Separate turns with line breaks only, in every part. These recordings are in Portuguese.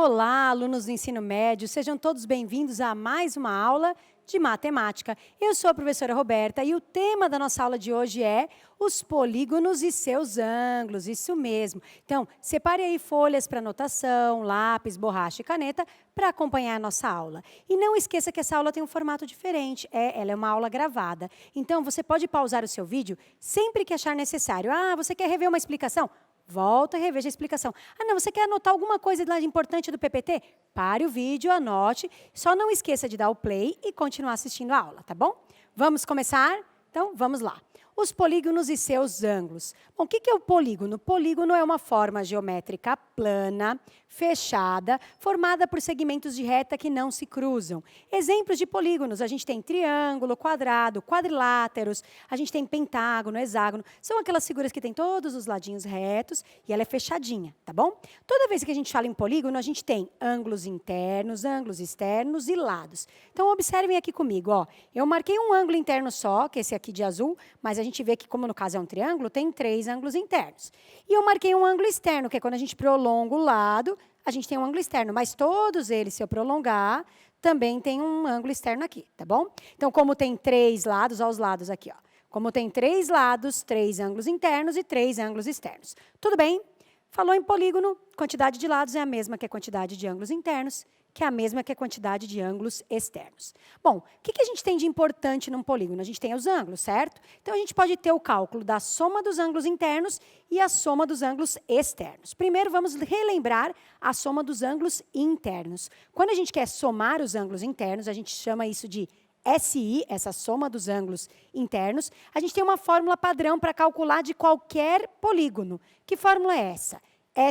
Olá, alunos do ensino médio, sejam todos bem-vindos a mais uma aula de matemática. Eu sou a professora Roberta e o tema da nossa aula de hoje é os polígonos e seus ângulos, isso mesmo. Então, separe aí folhas para anotação, lápis, borracha e caneta para acompanhar a nossa aula. E não esqueça que essa aula tem um formato diferente, ela é uma aula gravada. Então, você pode pausar o seu vídeo sempre que achar necessário. Ah, você quer rever uma explicação? Volta e reveja a explicação. Ah, não, você quer anotar alguma coisa lá importante do PPT? Pare o vídeo, anote. Só não esqueça de dar o play e continuar assistindo a aula, tá bom? Vamos começar? Então, vamos lá. Os polígonos e seus ângulos. Bom, o que é o polígono? Polígono é uma forma geométrica plana, fechada, formada por segmentos de reta que não se cruzam. Exemplos de polígonos, a gente tem triângulo, quadrado, quadriláteros, a gente tem pentágono, hexágono. São aquelas figuras que têm todos os ladinhos retos e ela é fechadinha, tá bom? Toda vez que a gente fala em polígono, a gente tem ângulos internos, ângulos externos e lados. Então, observem aqui comigo, ó. Eu marquei um ângulo interno só, que é esse aqui de azul, mas a gente vê que, como no caso é um triângulo, tem 3 ângulos internos. E eu marquei um ângulo externo, que é quando a gente prolonga o lado, a gente tem um ângulo externo. Mas todos eles, se eu prolongar, também tem um ângulo externo aqui, tá bom? Então, como tem 3 lados, olha os lados aqui, ó. Como tem 3 lados, 3 ângulos internos e 3 ângulos externos. Tudo bem? Falou em polígono, quantidade de lados é a mesma que a quantidade de ângulos internos, que é a mesma que a quantidade de ângulos externos. Bom, o que a gente tem de importante num polígono? A gente tem os ângulos, certo? Então, a gente pode ter o cálculo da soma dos ângulos internos e a soma dos ângulos externos. Primeiro, vamos relembrar a soma dos ângulos internos. Quando a gente quer somar os ângulos internos, a gente chama isso de SI, essa soma dos ângulos internos. A gente tem uma fórmula padrão para calcular de qualquer polígono. Que fórmula é essa?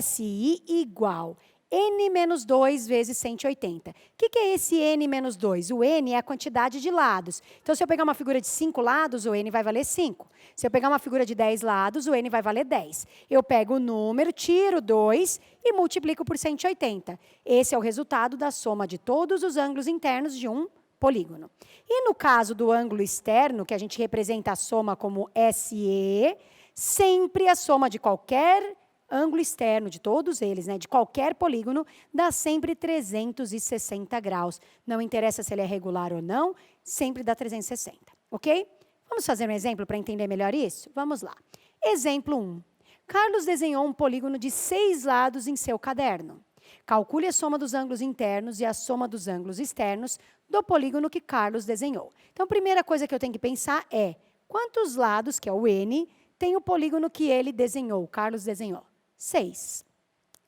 SI igual n menos 2 vezes 180. O que é esse n menos 2? O n é a quantidade de lados. Então, se eu pegar uma figura de 5 lados, o n vai valer 5. Se eu pegar uma figura de 10 lados, o n vai valer 10. Eu pego o número, tiro 2 e multiplico por 180. Esse é o resultado da soma de todos os ângulos internos de um polígono. E no caso do ângulo externo, que a gente representa a soma como SE, sempre a soma de qualquer ângulo externo, de todos eles, né, de qualquer polígono, dá sempre 360 graus. Não interessa se ele é regular ou não, sempre dá 360, ok? Vamos fazer um exemplo para entender melhor isso? Vamos lá. Exemplo 1. Carlos desenhou um polígono de 6 lados em seu caderno. Calcule a soma dos ângulos internos e a soma dos ângulos externos do polígono que Carlos desenhou. Então, a primeira coisa que eu tenho que pensar é quantos lados, que é o N, tem o polígono que ele desenhou, Carlos desenhou? 6.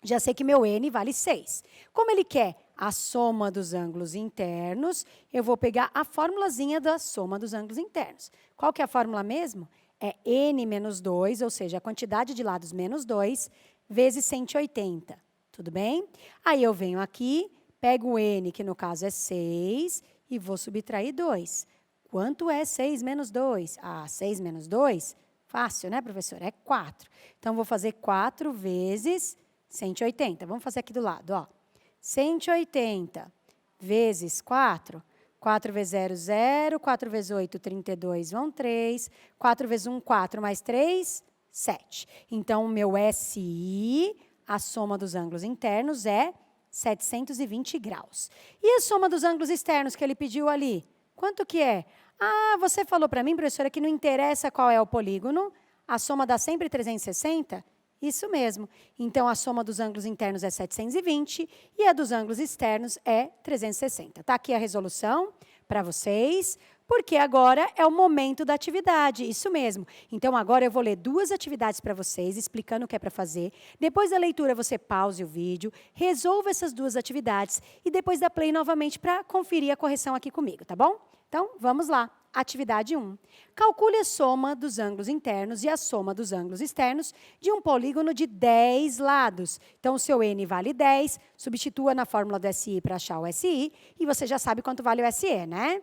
Já sei que meu N vale 6. Como ele quer a soma dos ângulos internos, eu vou pegar a formulazinha da soma dos ângulos internos. Qual que é a fórmula mesmo? É N menos 2, ou seja, a quantidade de lados menos 2, vezes 180. Tudo bem? Aí eu venho aqui, pego o N, que no caso é 6, e vou subtrair 2. Quanto é 6 menos 2? Ah, 6 menos 2? Fácil, né, professora? É 4. Então, vou fazer 4 vezes 180. Vamos fazer aqui do lado, ó. 180 vezes 4. 4 vezes 0, 0. 4 vezes 8, 32, vão 3. 4 vezes 1, 4, mais 3, 7. Então, o meu SI, a soma dos ângulos internos, é 720 graus. E a soma dos ângulos externos que ele pediu ali? Quanto que é? Ah, você falou para mim, professora, que não interessa qual é o polígono, a soma dá sempre 360? Isso mesmo. Então, a soma dos ângulos internos é 720 e a dos ângulos externos é 360. Está aqui a resolução para vocês, porque agora é o momento da atividade, isso mesmo. Então, agora eu vou ler 2 atividades para vocês, explicando o que é para fazer. Depois da leitura, você pause o vídeo, resolva essas 2 atividades e depois dá play novamente para conferir a correção aqui comigo, tá bom? Então, vamos lá. Atividade 1. Calcule a soma dos ângulos internos e a soma dos ângulos externos de um polígono de 10 lados. Então, o seu N vale 10, substitua na fórmula do SI para achar o SI, e você já sabe quanto vale o SE, né?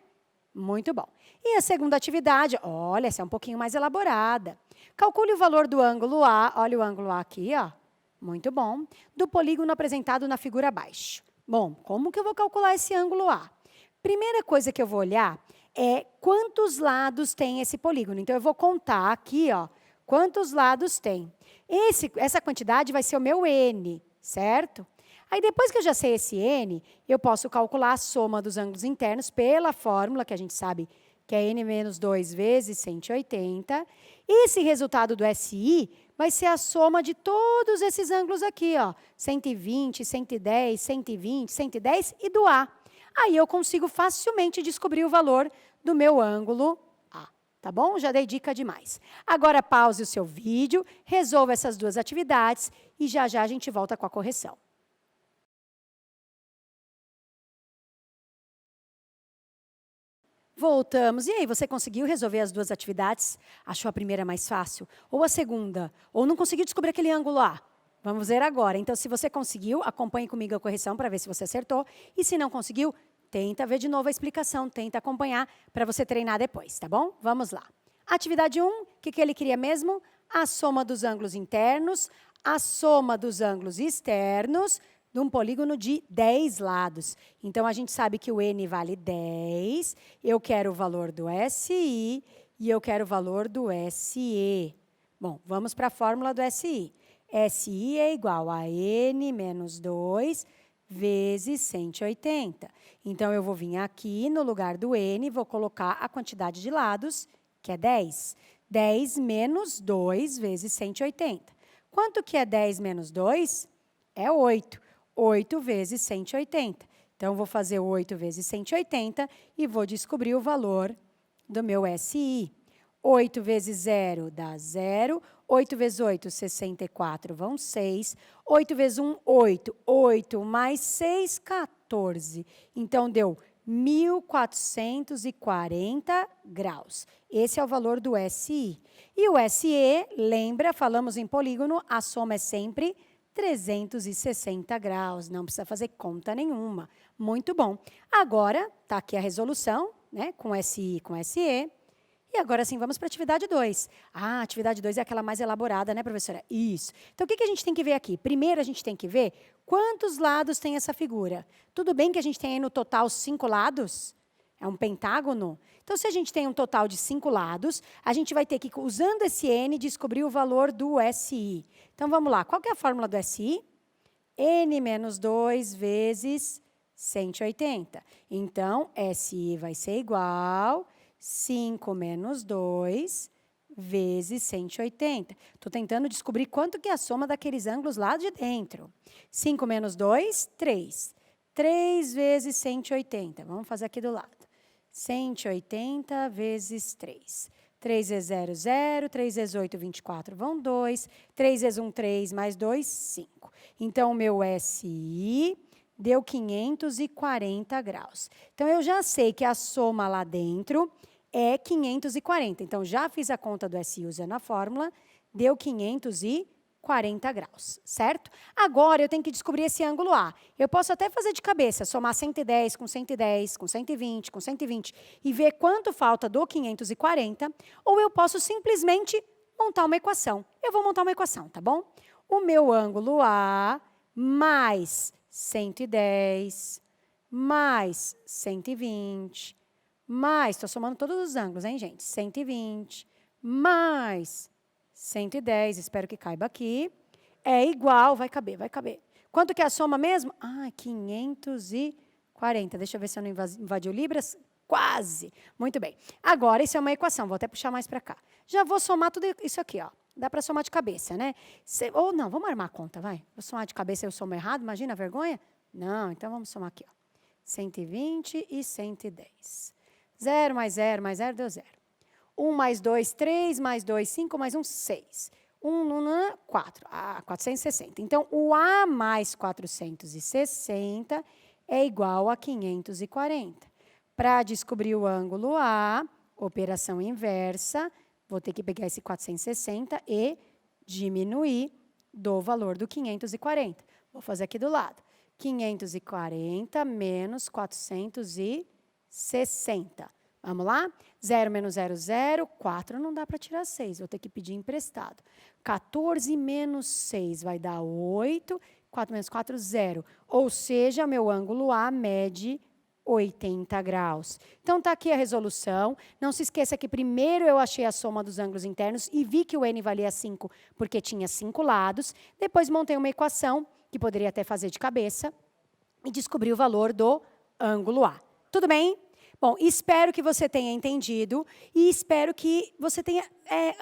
Muito bom. E a segunda atividade, olha, essa é um pouquinho mais elaborada. Calcule o valor do ângulo A, olha o ângulo A aqui, ó. Muito bom. Do polígono apresentado na figura abaixo. Bom, como que eu vou calcular esse ângulo A? Primeira coisa que eu vou olhar é quantos lados tem esse polígono. Então, eu vou contar aqui, ó, quantos lados tem. Essa quantidade vai ser o meu N, certo? Aí, depois que eu já sei esse n, eu posso calcular a soma dos ângulos internos pela fórmula, que a gente sabe que é n menos 2 vezes 180. E esse resultado do SI vai ser a soma de todos esses ângulos aqui, ó, 120, 110, 120, 110 e do A. Aí eu consigo facilmente descobrir o valor do meu ângulo A, tá bom? Já dei dica demais. Agora pause o seu vídeo, resolva essas duas atividades e já já a gente volta com a correção. Voltamos. E aí, você conseguiu resolver as duas atividades? Achou a primeira mais fácil? Ou a segunda? Ou não conseguiu descobrir aquele ângulo A? Vamos ver agora. Então, se você conseguiu, acompanhe comigo a correção para ver se você acertou. E se não conseguiu, tenta ver de novo a explicação, tenta acompanhar para você treinar depois, tá bom? Vamos lá. Atividade 1, o que ele queria mesmo? A soma dos ângulos internos, a soma dos ângulos externos, de um polígono de 10 lados. Então, a gente sabe que o N vale 10, eu quero o valor do SI e eu quero o valor do SE. Bom, vamos para a fórmula do SI. SI é igual a N menos 2 vezes 180. Então, eu vou vir aqui no lugar do N e vou colocar a quantidade de lados, que é 10. 10 menos 2 vezes 180. Quanto que é 10 menos 2? É 8. 8 vezes 180. Então, vou fazer 8 vezes 180 e vou descobrir o valor do meu SI. 8 vezes 0 dá 0. 8 vezes 8, 64, vão 6. 8 vezes 1, 8. 8 mais 6, 14. Então, deu 1.440 graus. Esse é o valor do SI. E o SE, lembra, falamos em polígono, a soma é sempre 360 graus, não precisa fazer conta nenhuma. Muito bom. Agora, está aqui a resolução, né, com SI e com SE. E agora sim, vamos para a atividade 2. Ah, a atividade 2 é aquela mais elaborada, né, professora? Isso. Então, o que a gente tem que ver aqui? Primeiro, a gente tem que ver quantos lados tem essa figura. Tudo bem que a gente tem aí no total 5 lados? É um pentágono? Então, se a gente tem um total de 5 lados, a gente vai ter que, usando esse N, descobrir o valor do SI. Então, vamos lá. Qual que é a fórmula do SI? N menos 2 vezes 180. Então, SI vai ser igual 5 menos 2 vezes 180. Estou tentando descobrir quanto que é a soma daqueles ângulos lá de dentro. 5 menos 2, 3. 3 vezes 180. Vamos fazer aqui do lado. 180 vezes 3. 3 vezes 0, 0. 3 vezes 8, 24, vão 2. 3 vezes 1, 3, mais 2, 5. Então, o meu SI deu 540 graus. Então, eu já sei que a soma lá dentro é 540. Então, já fiz a conta do SI usando a fórmula, deu 540 graus, certo? Agora, eu tenho que descobrir esse ângulo A. Eu posso até fazer de cabeça, somar 110 com 110, com 120, com 120, e ver quanto falta do 540, ou eu posso simplesmente montar uma equação. Eu vou montar uma equação, tá bom? O meu ângulo A mais 110 mais 120 mais, estou somando todos os ângulos, hein, gente? 120 mais 110, espero que caiba aqui, é igual, vai caber, vai caber. Quanto que é a soma mesmo? Ah, 540. Deixa eu ver se eu não invadiu libras. Quase. Muito bem. Agora, isso é uma equação, vou até puxar mais para cá. Já vou somar tudo isso aqui, ó. Dá para somar de cabeça, né? Ou não, vamos armar a conta, vai. Vou somar de cabeça e eu somo errado, imagina a vergonha? Não, então vamos somar aqui, ó. 120 e 110. 0 mais 0 mais 0 deu 0. 1 mais 2, 3 mais 2, 5 mais 1, 6. 4. Ah, 460. Então, o A mais 460 é igual a 540. Para descobrir o ângulo A, operação inversa, vou ter que pegar esse 460 e diminuir do valor do 540. Vou fazer aqui do lado. 540 menos 460. Vamos lá? 0 menos 0, 0. 4 não dá para tirar 6, vou ter que pedir emprestado. 14 menos 6 vai dar 8. 4 menos 4, 0. Ou seja, meu ângulo A mede 80 graus. Então, está aqui a resolução. Não se esqueça que primeiro eu achei a soma dos ângulos internos e vi que o n valia 5 porque tinha 5 lados. Depois, montei uma equação, que poderia até fazer de cabeça, e descobri o valor do ângulo A. Tudo bem? Bom, espero que você tenha entendido e espero que você tenha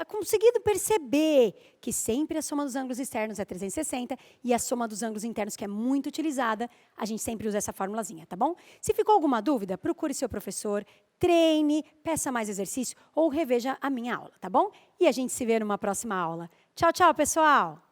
conseguido perceber que sempre a soma dos ângulos externos é 360 e a soma dos ângulos internos, que é muito utilizada, a gente sempre usa essa formulazinha, tá bom? Se ficou alguma dúvida, procure seu professor, treine, peça mais exercício ou reveja a minha aula, tá bom? E a gente se vê numa próxima aula. Tchau, tchau, pessoal!